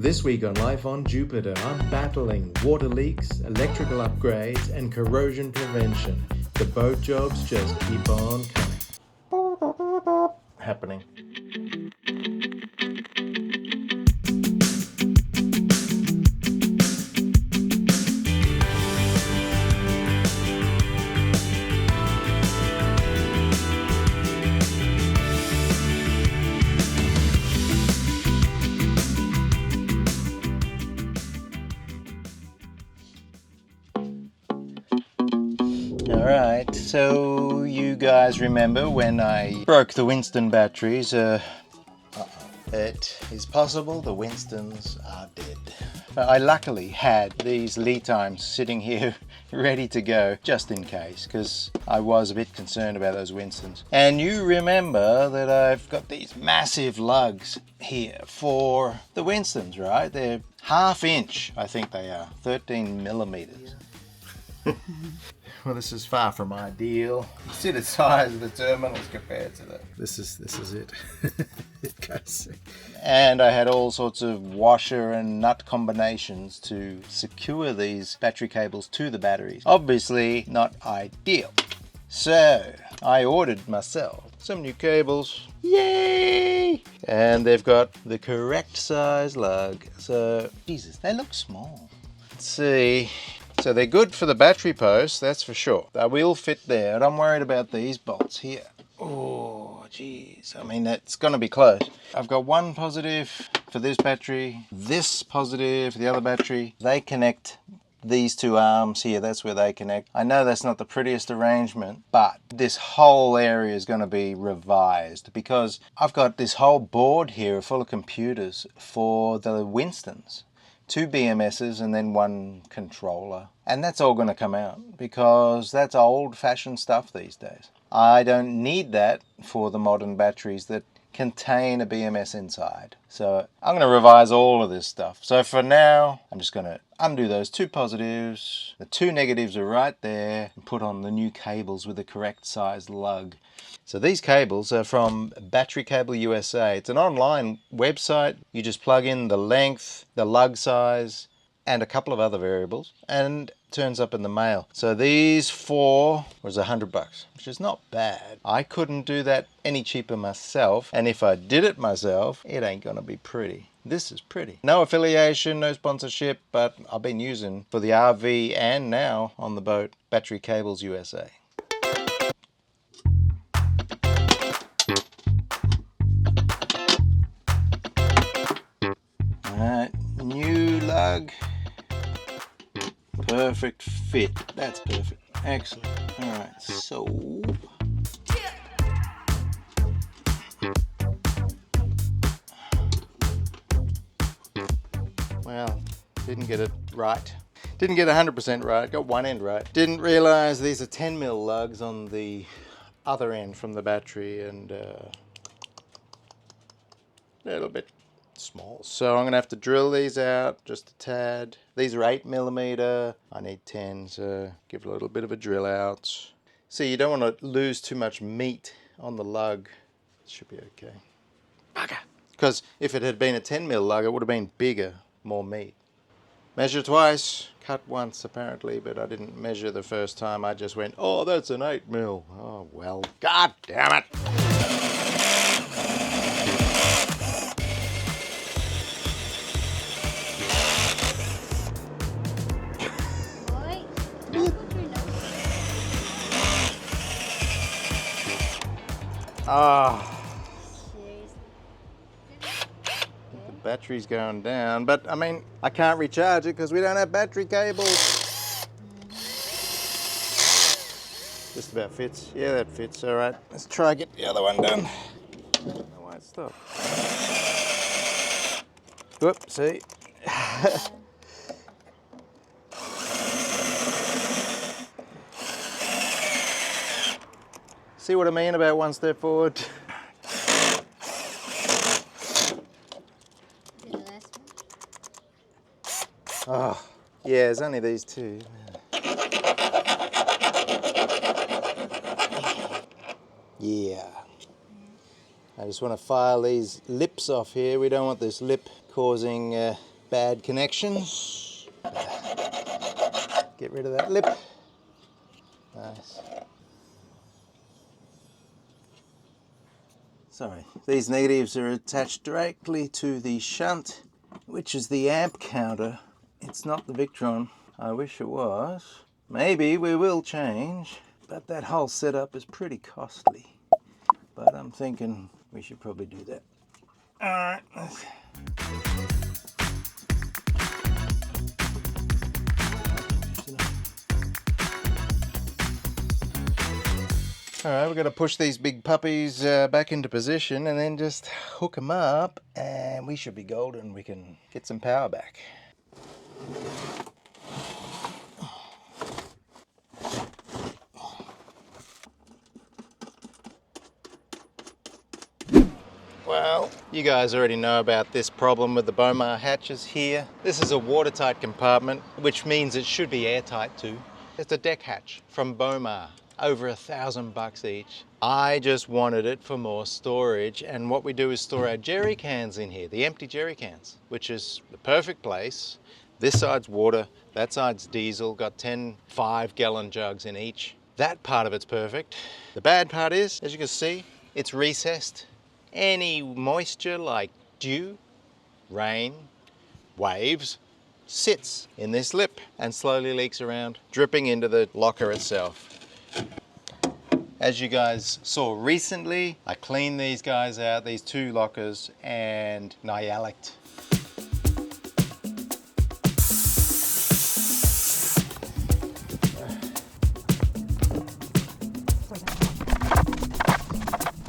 This week on Life on Jupiter, I'm battling water leaks, electrical upgrades, and corrosion prevention. The boat jobs just keep on coming. Happening. Alright, so you guys remember when I broke the Winston batteries? It is possible the Winstons are dead. I luckily had these lead times sitting here ready to go just in case, because I was a bit concerned about those Winstons. And you remember that I've got these massive lugs here for the Winstons, right? They're ½ inch, I think they are, 13 millimeters. Well, this is far from ideal. You see the size of the terminals compared to that. This is it. It goes. And I had all sorts of washer and nut combinations to secure these battery cables to the batteries. Obviously not ideal. So I ordered myself some new cables. Yay! And they've got the correct size lug. So, Jesus, they look small. Let's see. So they're good for the battery posts, that's for sure. They will fit there, and I'm worried about these bolts here. Oh, geez. I mean, that's going to be close. I've got one positive for this battery, this positive for the other battery. They connect these two arms here, that's where they connect. I know that's not the prettiest arrangement, but this whole area is going to be revised because I've got this whole board here full of computers for the Winstons. 2 BMSs and then 1 controller. And that's all going to come out because that's old-fashioned stuff these days. I don't need that for the modern batteries that contain a BMS inside. So I'm going to revise all of this stuff. So for now, I'm just going to undo those 2 positives. The 2 negatives are right there and put on the new cables with the correct size lug. So these cables are from Battery Cable USA. It's an online website. You just plug in the length, the lug size, and a couple of other variables, and it turns up in the mail. So these 4 was $100, which is not bad. I couldn't do that any cheaper myself, and if I did it myself, it ain't gonna be pretty. This is pretty. No affiliation, no sponsorship, but I've been using for the RV and now on the boat, Battery Cables USA. Alright, new lug. Perfect fit. That's perfect. Excellent. Alright, so well, didn't get it right. Didn't get 100% right. Got one end right. Didn't realize these are 10 mil lugs on the other end from the battery, and a little bit small. So I'm gonna have to drill these out just a tad. These are 8 millimeter. I need 10, so give it a little bit of a drill out. See, you don't want to lose too much meat on the lug. It should be okay. Bugger. Because if it had been a 10 mil lug, it would have been bigger, more meat. Measure twice, cut once apparently, but I didn't measure the first time. I just went, oh, that's an 8 mil. Oh, well, god damn it. Ah, the battery's going down, but I mean, I can't recharge it because we don't have battery cables. Just about fits. Yeah, that fits. All right, let's try get the other one done. I don't know why it stopped. Whoop, see? See what I mean about one step forward? Oh, yeah, there's only these 2. Yeah. I just want to file these lips off here. We don't want this lip causing bad connections. Get rid of that lip. Nice. Sorry, these negatives are attached directly to the shunt, which is the amp counter. It's not the Victron. I wish it was. Maybe we will change, but that whole setup is pretty costly. But I'm thinking we should probably do that. Alright. Alright, we're going to push these big puppies back into position and then just hook them up, and we should be golden. We can get some power back. Well, you guys already know about this problem with the Bomar hatches here. This is a watertight compartment, which means it should be airtight too. It's a deck hatch from Bomar, over $1,000 each. I just wanted it for more storage, and what we do is store our jerry cans in here, the empty jerry cans, which is the perfect place. This side's water, that side's diesel, got 10 5-gallon jugs in each. That part of it's perfect. The bad part is, as you can see, it's recessed. Any moisture like dew, rain, waves, sits in this lip and slowly leaks around, dripping into the locker itself. As you guys saw recently, I cleaned these guys out, these two lockers, and nyalicked.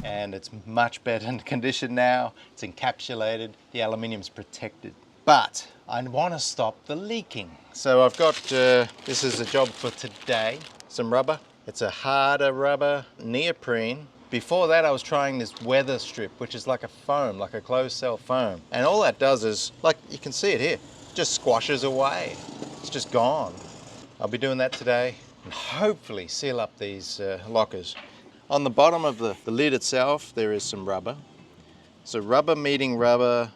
And it's much better condition now. It's encapsulated, the aluminium's protected. But I want to stop the leaking. So I've got, this is a job for today, some rubber. It's a harder rubber, neoprene. Before that I was trying this weather strip, which is like a foam, like a closed cell foam. And all that does is, like you can see it here, just squashes away. It's just gone. I'll be doing that today and hopefully seal up these lockers. On the bottom of the lid itself, there is some rubber. So rubber meeting rubber,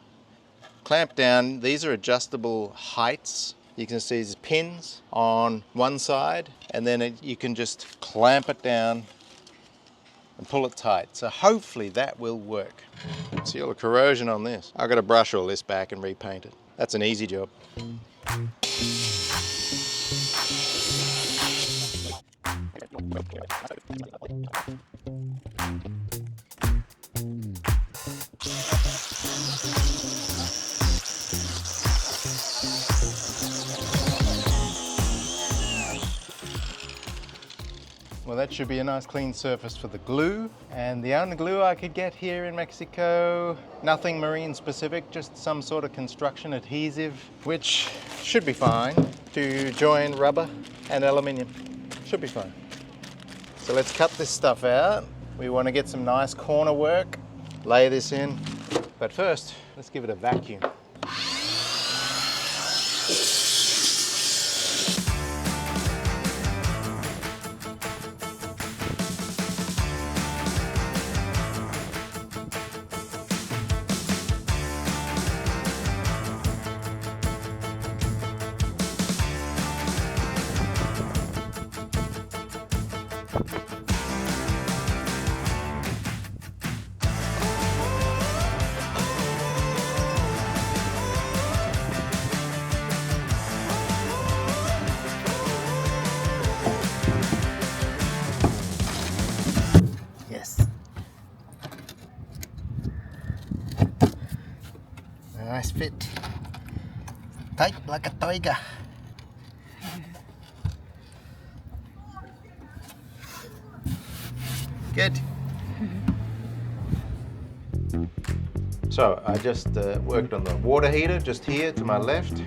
clamp down. These are adjustable heights. You can see these pins on one side, and then you can just clamp it down and pull it tight. So hopefully that will work. See all the corrosion on this. I've got to brush all this back and repaint it. That's an easy job. Well, that should be a nice clean surface for the glue. And the only glue I could get here in Mexico, nothing marine specific, just some sort of construction adhesive, which should be fine to join rubber and aluminium. Should be fine. So let's cut this stuff out. We want to get some nice corner work, lay this in. But first, let's give it a vacuum. Nice fit. Tight like a tiger. Good. So I just worked on the water heater just here to my left.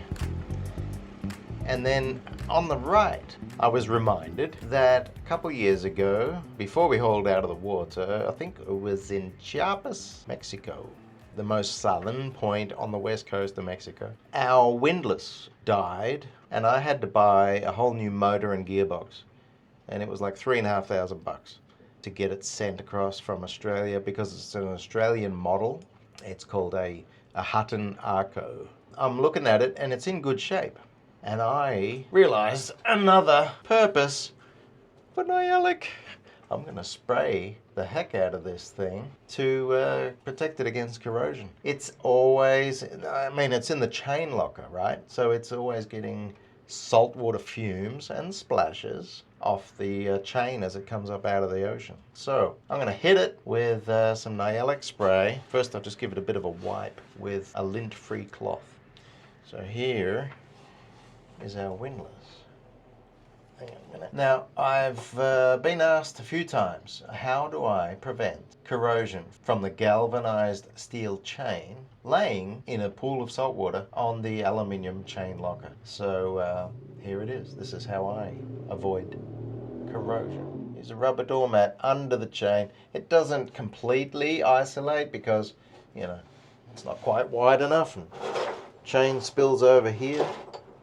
And then on the right, I was reminded that a couple years ago, before we hauled out of the water, I think it was in Chiapas, Mexico, the most southern point on the west coast of Mexico. Our Windlass died, and I had to buy a whole new motor and gearbox. And it was like $3,500 to get it sent across from Australia because it's an Australian model. It's called a Hutton Arco. I'm looking at it and it's in good shape. And I realized another purpose for Nyalic. I'm going to spray the heck out of this thing to protect it against corrosion. It's always, I mean, it's in the chain locker, right? So it's always getting saltwater fumes and splashes off the chain as it comes up out of the ocean. So I'm going to hit it with some Nyalic spray. First I'll just give it a bit of a wipe with a lint-free cloth. So here is our windlass. Hang on a minute. Now, I've been asked a few times, how do I prevent corrosion from the galvanized steel chain laying in a pool of salt water on the aluminium chain locker? So here it is. This is how I avoid corrosion. Use a rubber doormat under the chain. It doesn't completely isolate because, you know, it's not quite wide enough and chain spills over here,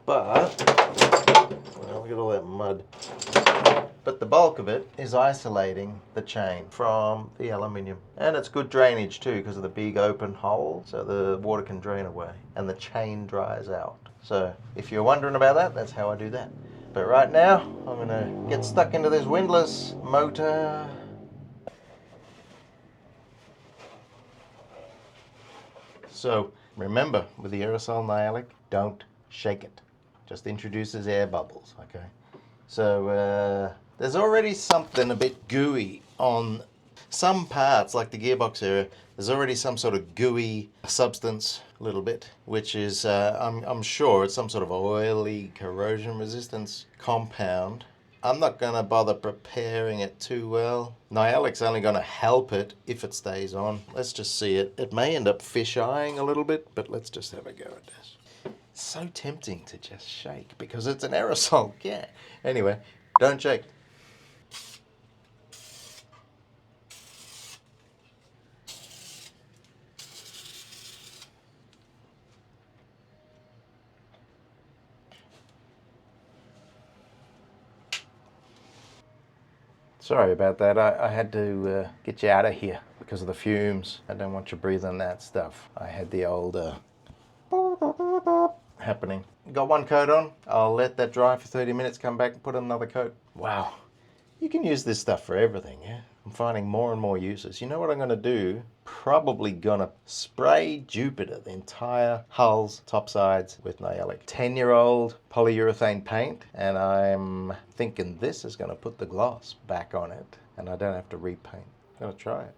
but well, look at all that mud. But the bulk of it is isolating the chain from the aluminium. And it's good drainage too because of the big open hole, so the water can drain away and the chain dries out. So if you're wondering about that, that's how I do that. But right now, I'm going to get stuck into this windlass motor. So remember, with the aerosol Nyalic, don't shake it. Just introduces air bubbles, okay? So there's already something a bit gooey on some parts, like the gearbox area. There's already some sort of gooey substance, a little bit, which is, I'm sure it's some sort of oily corrosion resistance compound. I'm not going to bother preparing it too well. Nyalic's only going to help it if it stays on. Let's just see it. It may end up fish-eyeing a little bit, but let's just have a go at this. It's so tempting to just shake because it's an aerosol. Yeah. Anyway, don't shake. Sorry about that. I had to get you out of here because of the fumes. I don't want you breathing that stuff. I had the old happening. Got one coat on. I'll let that dry for 30 minutes, come back and put on another coat. Wow. You can use this stuff for everything, yeah? I'm finding more and more uses. You know what I'm going to do? Probably going to spray Jupiter, the entire hulls, top sides, with Nyalic. 10-year-old polyurethane paint, and I'm thinking this is going to put the gloss back on it, and I don't have to repaint. I'm going to try it.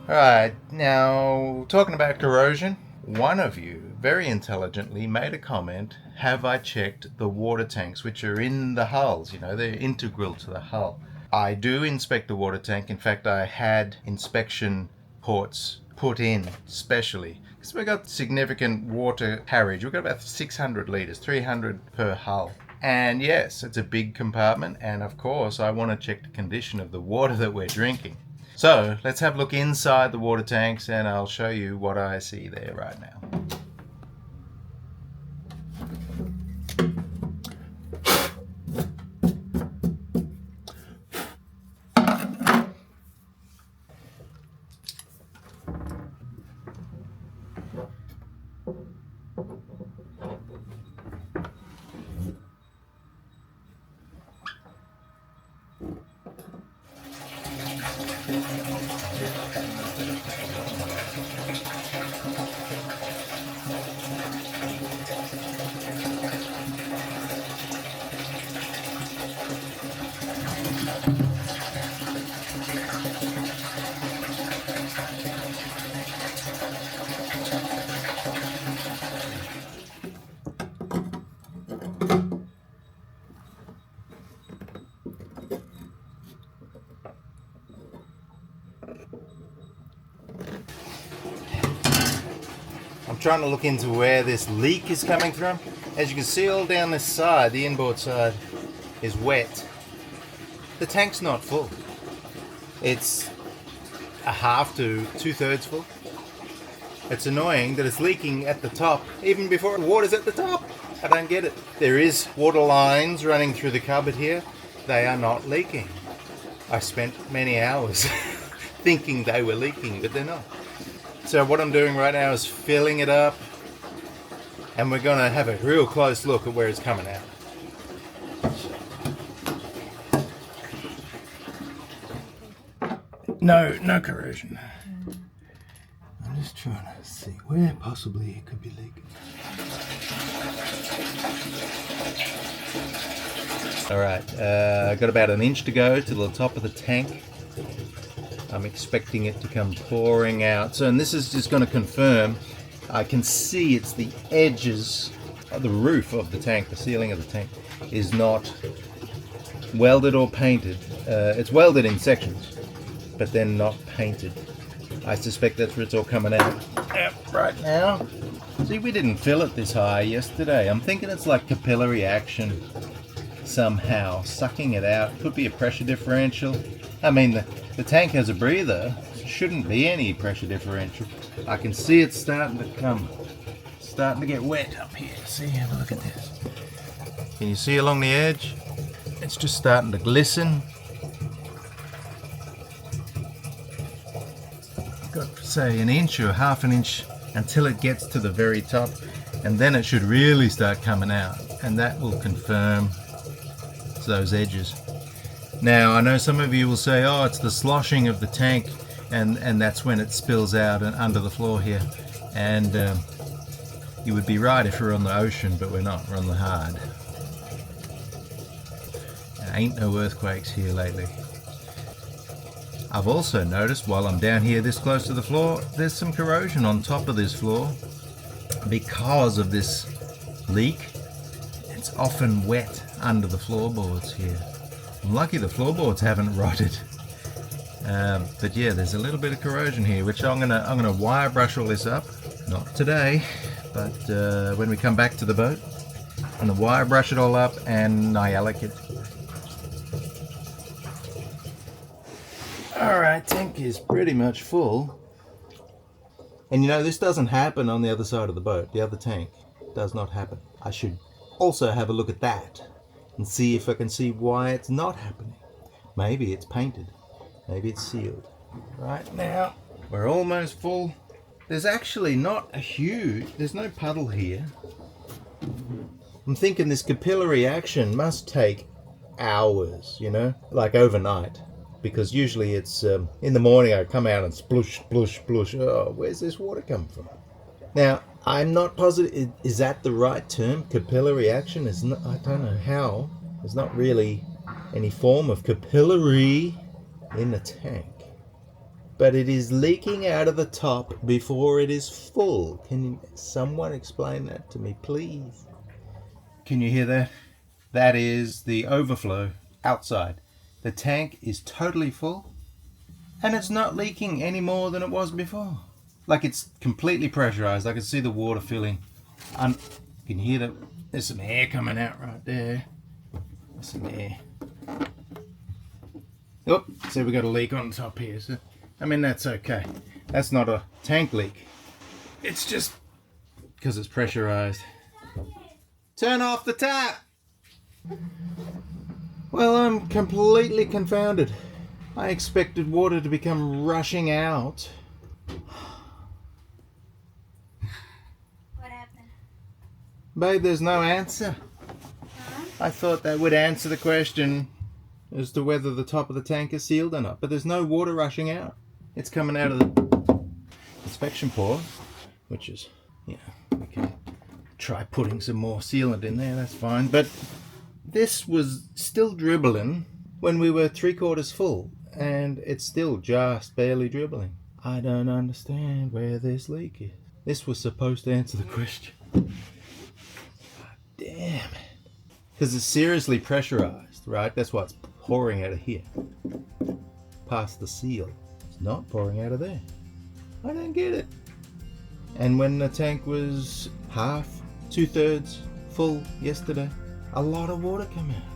Alright, now talking about corrosion, one of you very intelligently made a comment, have I checked the water tanks which are in the hulls? You know, they're integral to the hull. I do inspect the water tank. In fact, I had inspection ports put in specially because we've got significant water carriage. We've got about 600 litres, 300 per hull. And yes, it's a big compartment, and of course I want to check the condition of the water that we're drinking. So let's have a look inside the water tanks and I'll show you what I see there right now. I'm trying to look into where this leak is coming from. As you can see, all down this side, the inboard side is wet. The tank's not full. It's a half to 2/3 full. It's annoying that it's leaking at the top, even before the water's at the top. I don't get it. There is water lines running through the cupboard here. They are not leaking. I spent many hours thinking they were leaking, but they're not. So what I'm doing right now is filling it up, and we're going to have a real close look at where it's coming out. No corrosion. I'm just trying to see where possibly it could be leaking. Alright, I've got about an inch to go to the top of the tank. I'm expecting it to come pouring out. So, and this is just going to confirm, I can see it's the edges of the roof of the tank, the ceiling of the tank, is not welded or painted. It's welded in sections, but then not painted. I suspect that's where it's all coming out. Right now. See, we didn't fill it this high yesterday. I'm thinking it's like capillary action somehow, sucking it out. Could be a pressure differential. I mean, the tank has a breather. Shouldn't be any pressure differential. I can see it's starting to get wet up here. See, have a look at this. Can you see along the edge? It's just starting to glisten. Got, say, an inch or half an inch until it gets to the very top, and then it should really start coming out, and that will confirm those edges. Now, I know some of you will say, oh, it's the sloshing of the tank, and that's when it spills out and under the floor here. And you would be right if we're on the ocean, but we're not. We're on the hard. There ain't no earthquakes here lately. I've also noticed while I'm down here this close to the floor, there's some corrosion on top of this floor because of this leak. It's often wet under the floorboards here. I'm lucky the floorboards haven't rotted. But yeah, there's a little bit of corrosion here, which I'm gonna wire brush all this up. Not today, but when we come back to the boat, I'm gonna wire brush it all up and nyalic it. Alright, tank is pretty much full. And you know, this doesn't happen on the other side of the boat. The other tank does not happen. I should also have a look at that and see if I can see why it's not happening. Maybe it's painted. Maybe it's sealed. Right now, we're almost full. There's actually not a huge, there's no puddle here. I'm thinking this capillary action must take hours, you know, like overnight. Because usually it's in the morning I come out and splush, splush, splush. Oh, where's this water come from? Now, I'm not positive, is that the right term? Capillary action? Is not, I don't know how. There's not really any form of capillary in the tank. But it is leaking out of the top before it is full. Can someone explain that to me, please? Can you hear that? That is the overflow outside. The tank is totally full, and it's not leaking any more than it was before. Like it's completely pressurized. I can see the water filling. Can you hear that? There's some air coming out right there. There's some air. Oh, so we got a leak on top here. So, I mean, that's okay. That's not a tank leak. It's just because it's pressurized. Turn off the tap! Well, I'm completely confounded. I expected water to become rushing out. What happened? Babe, there's no answer. Huh? I thought that would answer the question as to whether the top of the tank is sealed or not. But there's no water rushing out. It's coming out of the inspection port, which is, you know, we can try putting some more sealant in there, that's fine. But this was still dribbling when we were 3/4 full, and it's still just barely dribbling. I don't understand where this leak is. This was supposed to answer the question. God damn it. Because it's seriously pressurized, right? That's why it's pouring out of here. Past the seal. It's not pouring out of there. I don't get it. And when the tank was half, 2/3 full yesterday, a lot of water came out.